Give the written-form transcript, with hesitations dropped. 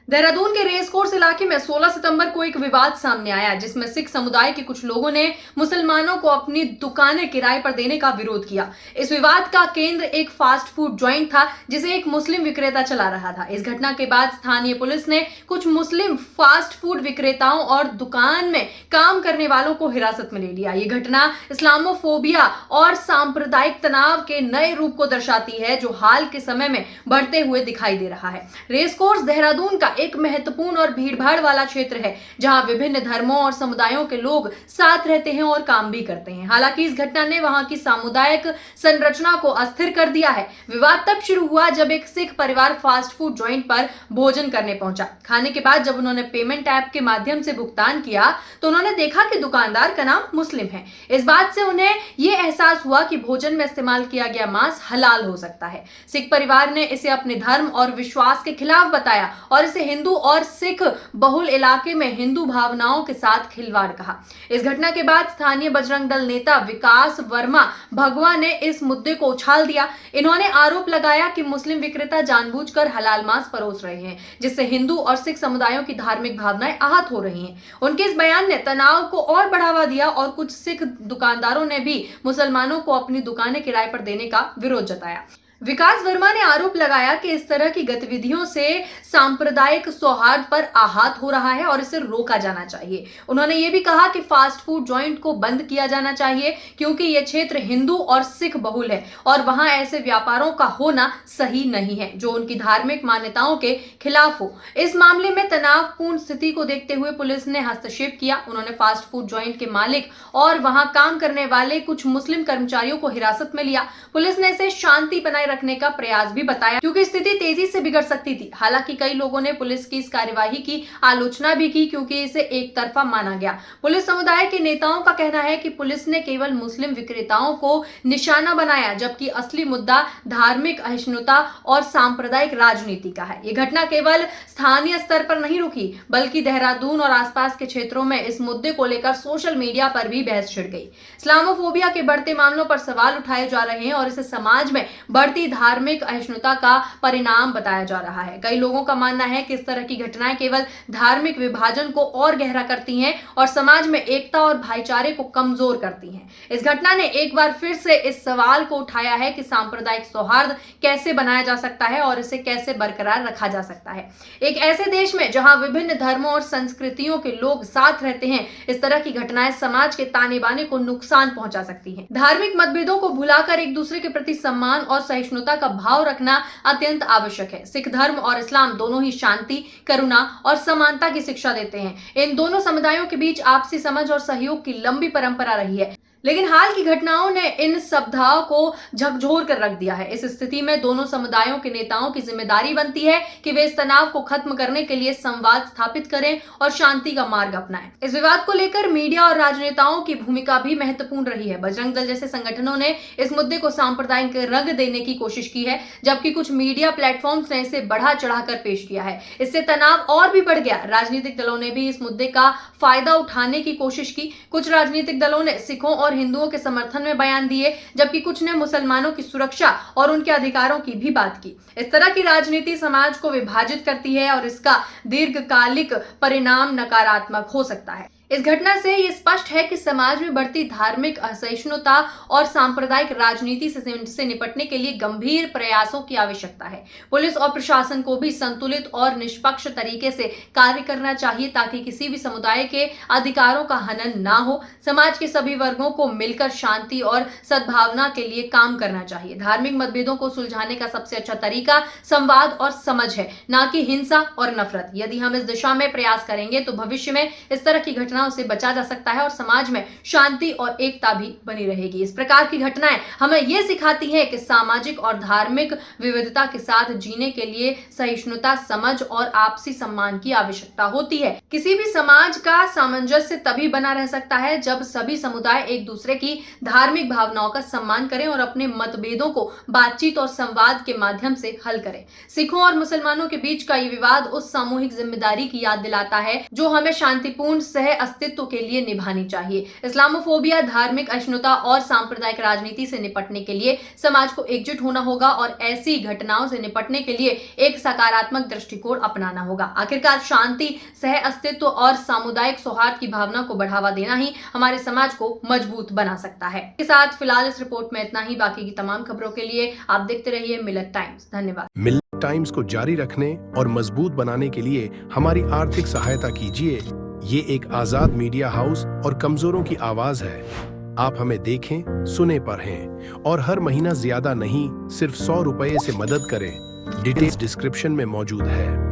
देहरादून के race course इलाके में 16 सितंबर को एक विवाद सामने आया, जिसमें सिख समुदाय के कुछ लोगों ने मुसलमानों को अपनी दुकानें किराए पर देने का विरोध किया। इस विवाद का केंद्र एक फास्ट फूड जॉइंट था, जिसे एक मुस्लिम विक्रेता चला रहा था। इस घटना के बाद स्थानीय पुलिस ने कुछ मुस्लिम फास्ट फूड विक्रेताओं और दुकान में काम करने वालों को हिरासत में ले लिया। ये घटना इस्लामोफोबिया और सांप्रदायिक तनाव के नए रूप को दर्शाती है, जो हाल के समय में बढ़ते हुए दिखाई दे रहा है। रेस कोर्स देहरादून का एक महत्वपूर्ण और भीड़भाड़ वाला क्षेत्र है, जहां विभिन्न धर्मों और समुदायों के लोग साथ रहते हैं और काम भी करते हैं। हालांकि इस घटना ने वहां की सामुदायिक संरचना को अस्थिर कर दिया है। विवाद तब शुरू हुआ जब एक सिख परिवार फास्ट फूड जॉइंट पर भोजन करने पहुंचा। खाने के बाद जब उन्होंने पेमेंट ऐप के माध्यम से भुगतान किया, तो उन्होंने देखा कि दुकानदार का नाम मुस्लिम है। इस बात से उन्हें यह एहसास हुआ कि भोजन में इस्तेमाल किया गया मांस हलाल हो सकता है। सिख परिवार ने इसे अपने धर्म और विश्वास के खिलाफ बताया और इसे हिंदू और सिख बहुल इलाके में हिंदू भावनाओं के साथ खिलवाड़ कहा। इस घटना के बाद स्थानीय बजरंग दल नेता विकास वर्मा भगवा ने इस मुद्दे को उछाल दिया। इन्होंने आरोप लगाया कि मुस्लिम विक्रेता जानबूझकर हलाल मांस परोस रहे हैं, जिससे हिंदू और सिख समुदायों की धार्मिक भावनाएं आहत हो रही हैं। उनके इस बयान ने तनाव को और बढ़ावा दिया और कुछ सिख दुकानदारों ने भी मुसलमानों को अपनी दुकानें किराए पर देने का विरोध जताया। विकास वर्मा ने आरोप लगाया कि इस तरह की गतिविधियों से सांप्रदायिक सौहार्द पर आघात हो रहा है और इसे रोका जाना चाहिए। उन्होंने ये भी कहा कि फास्ट फूड जॉइंट को बंद किया जाना चाहिए, क्योंकि यह क्षेत्र हिंदू और सिख बहुल है और वहां ऐसे व्यापारों का होना सही नहीं है जो उनकी धार्मिक मान्यताओं के खिलाफ हो। इस मामले में तनावपूर्ण स्थिति को देखते हुए पुलिस ने हस्तक्षेप किया। उन्होंने फास्ट फूड जॉइंट के मालिक और वहां काम करने वाले कुछ मुस्लिम कर्मचारियों को हिरासत में लिया। पुलिस ने इसे शांति बनाए रखने का प्रयास भी बताया, क्योंकि स्थिति तेजी से बिगड़ सकती थी। हालांकि कई लोगों ने पुलिस की इस कार्यवाही की आलोचना भी की, क्योंकि इसे एक तरफा माना गया। पुलिस समुदाय के नेताओं का कहना है कि पुलिस ने केवल मुस्लिम विक्रेताओं को निशाना बनाया, जबकि असली मुद्दा धार्मिक अहिष्णुता और सांप्रदायिक राजनीति का है। यह घटना केवल स्थानीय स्तर पर नहीं रुकी, बल्कि देहरादून और आसपास के क्षेत्रों में इस मुद्दे को लेकर सोशल मीडिया पर भी बहस छिड़ गई। इस्लामोफोबिया के बढ़ते मामलों पर सवाल उठाए जा रहे हैं और इसे समाज में बढ़ती धार्मिक अहिष्णुता का परिणाम बताया जा रहा है। कई लोगों का मानना है कि इस तरह की घटनाएं केवल धार्मिक विभाजन को और गहरा करती हैं और समाज में एकता और भाईचारे को कमजोर करती हैं। इस घटना ने एक बार फिर से इस सवाल को उठाया है कि सांप्रदायिक सौहार्द कैसे बनाया जा सकता है और इसे कैसे बरकरार रखा जा सकता है। एक ऐसे देश में जहां विभिन्न धर्मों और संस्कृतियों के लोग साथ रहते हैं, इस तरह की घटनाएं समाज के ताने बाने को नुकसान पहुंचा सकती हैं। धार्मिक मतभेदों को भुलाकर एक दूसरे के प्रति सम्मान और सहिष्णुता का भाव रखना अत्यंत आवश्यक है। सिख धर्म और इस्लाम दोनों ही शांति, करुणा और समानता की शिक्षा देते हैं। इन दोनों समुदायों के बीच आपसी समझ और सहयोग की लंबी परंपरा रही है, लेकिन हाल की घटनाओं ने इन सद्भाव को झकझोर कर रख दिया है। इस स्थिति में दोनों समुदायों के नेताओं की जिम्मेदारी बनती है कि वे इस तनाव को खत्म करने के लिए संवाद स्थापित करें और शांति का मार्ग अपनाएं। इस विवाद को लेकर मीडिया और राजनेताओं की भूमिका भी महत्वपूर्ण रही है। बजरंग दल जैसे संगठनों ने इस मुद्दे को सांप्रदायिक रंग देने की कोशिश की है, जबकि कुछ मीडिया प्लेटफॉर्म्स ने इसे बढ़ा चढ़ाकर पेश किया है। इससे तनाव और भी बढ़ गया। राजनीतिक दलों ने भी इस मुद्दे का फायदा उठाने की कोशिश की। कुछ राजनीतिक दलों ने सिखों और हिंदुओं के समर्थन में बयान दिए, जबकि कुछ ने मुसलमानों की सुरक्षा और उनके अधिकारों की भी बात की। इस तरह की राजनीति समाज को विभाजित करती है और इसका दीर्घकालिक परिणाम नकारात्मक हो सकता है। इस घटना से ये स्पष्ट है कि समाज में बढ़ती धार्मिक असहिष्णुता और सांप्रदायिक राजनीति से निपटने के लिए गंभीर प्रयासों की आवश्यकता है। पुलिस और प्रशासन को भी संतुलित और निष्पक्ष तरीके से कार्य करना चाहिए, ताकि किसी भी समुदाय के अधिकारों का हनन ना हो। समाज के सभी वर्गों को मिलकर शांति और सद्भावना के लिए काम करना चाहिए। धार्मिक मतभेदों को सुलझाने का सबसे अच्छा तरीका संवाद और समझ है, ना कि हिंसा और नफरत। यदि हम इस दिशा में प्रयास करेंगे तो भविष्य में इस तरह की घटनाओं से बचा जा सकता है और समाज में शांति और एकता भी बनी रहेगी। इस प्रकार की घटनाएं हमें यह सिखाती हैं कि सामाजिक और धार्मिक विविधता के साथ जीने के लिए सहिष्णुता, समझ और आपसी सम्मान की आवश्यकता होती है। किसी भी समाज का सामंजस्य तभी बना रह सकता है जब सभी समुदाय एक दूसरे की धार्मिक भावनाओं का सम्मान करें और अपने मतभेदों को बातचीत और संवाद के माध्यम से हल करें। सिखों और मुसलमानों के बीच का ये विवाद उस सामूहिक जिम्मेदारी की याद दिलाता है जो हमें शांतिपूर्ण सह अस्तित्व के लिए निभानी चाहिए। इस्लामोफोबिया, धार्मिक अक्षुण्णता और सांप्रदायिक राजनीति से निपटने के लिए समाज को एकजुट होना होगा और ऐसी घटनाओं से निपटने के लिए एक सकारात्मक दृष्टिकोण अपनाना होगा। आखिरकार शांति, सह अस्तित्व और सामुदायिक सौहार्द की भावना को बढ़ावा देना ही हमारे समाज को मजबूत बना सकता है। इसके साथ फिलहाल इस रिपोर्ट में इतना ही। बाकी की तमाम खबरों के लिए आप देखते रहिए मिलत टाइम्स। धन्यवाद। मिलत टाइम्स को जारी रखने और मजबूत बनाने के लिए हमारी आर्थिक सहायता कीजिए। ये एक आजाद मीडिया हाउस और कमजोरों की आवाज है। आप हमें देखें, सुने, पढ़ें और हर महीना ज्यादा नहीं, सिर्फ 100 रुपए से मदद करें। डिटेल्स डिस्क्रिप्शन में मौजूद है।